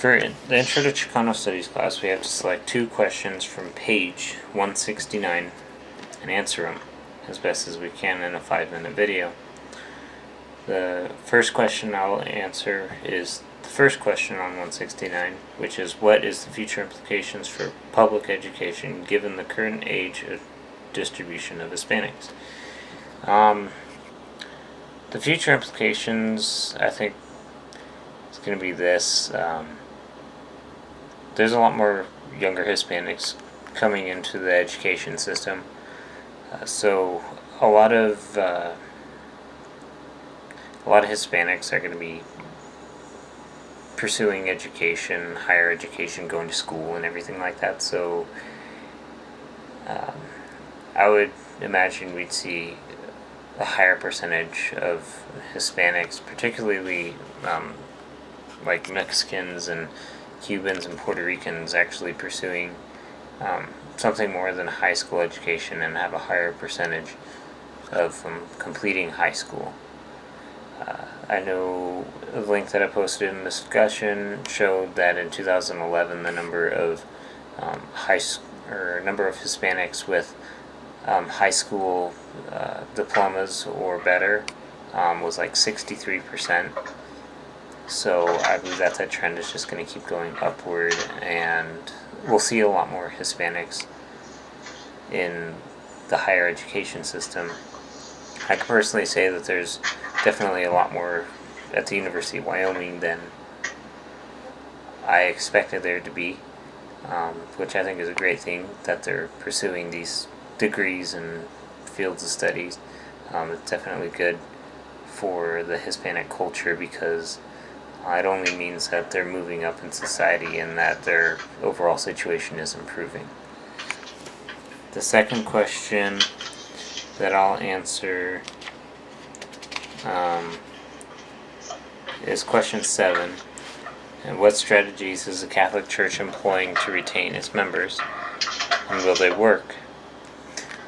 For the Intro to Chicano Studies class, we have to select 2 questions from page 169 and answer them as best as we can in a 5-minute video. The first question I'll answer is the first question on 169, which is, what is the future implications for public education given the current age of distribution of Hispanics? The future implications, I think, is going to be this. There's a lot more younger Hispanics coming into the education system, so a lot of Hispanics are going to be pursuing education, higher education, going to school, and everything like that. So I would imagine we'd see a higher percentage of Hispanics, particularly like Mexicans and Cubans and Puerto Ricans, actually pursuing something more than a high school education and have a higher percentage of completing high school. I know the link that I posted in the discussion showed that in 2011 the number of number of Hispanics with high school diplomas or better was like 63%. So I believe that trend is just going to keep going upward, and we'll see a lot more Hispanics in the higher education system. I can personally say that there's definitely a lot more at the University of Wyoming than I expected there to be, which I think is a great thing that they're pursuing these degrees and fields of studies. It's definitely good for the Hispanic culture because it only means that they're moving up in society and that their overall situation is improving. The second question that I'll answer is question 7. And what strategies is the Catholic Church employing to retain its members, and will they work?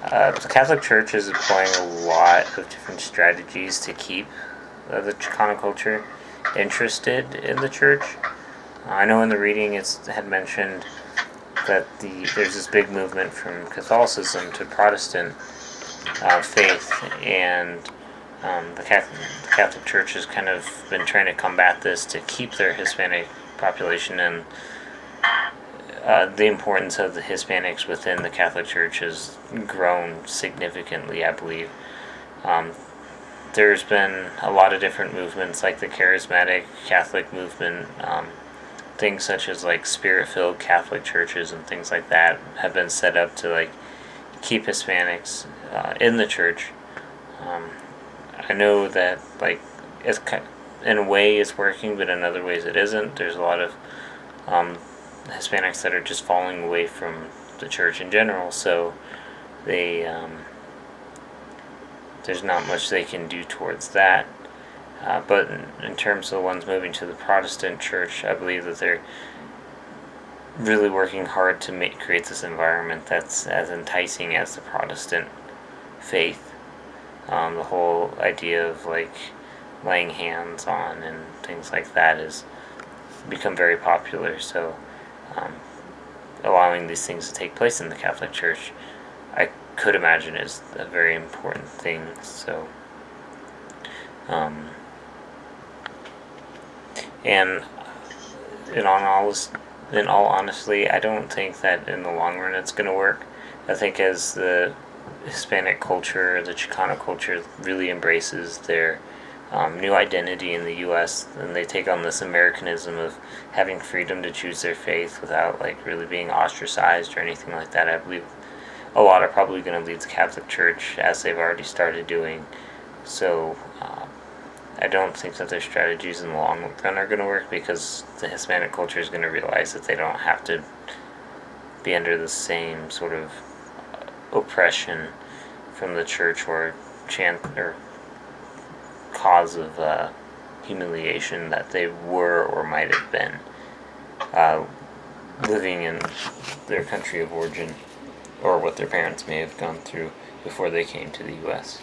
The Catholic Church is employing a lot of different strategies to keep the Chicano culture interested in the church. I know in the reading it had mentioned that there's this big movement from Catholicism to Protestant faith, and the Catholic Church has kind of been trying to combat this to keep their Hispanic population, and the importance of the Hispanics within the Catholic Church has grown significantly, I believe. There's been a lot of different movements like the charismatic Catholic movement, things such as like spirit-filled Catholic churches and things like that have been set up to like keep Hispanics in the church. I know that like it's in a way it's working, but in other ways it isn't. There's a lot of Hispanics that are just falling away from the church in general, so they there's not much they can do towards that. But in terms of the ones moving to the Protestant church, I believe that they're really working hard to create this environment that's as enticing as the Protestant faith. The whole idea of like laying hands on and things like that has become very popular. So allowing these things to take place in the Catholic Church, I could imagine, is a very important thing. So and in all honesty, I don't think that in the long run it's going to work. I think as the Hispanic culture, the Chicano culture, really embraces their new identity in the U.S., and they take on this Americanism of having freedom to choose their faith without like really being ostracized or anything like that, I believe a lot are probably going to leave the Catholic Church, as they've already started doing. So I don't think that their strategies in the long run are going to work, because the Hispanic culture is going to realize that they don't have to be under the same sort of oppression from the church or cause of humiliation that they were or might have been living in their country of origin, or what their parents may have gone through before they came to the U.S.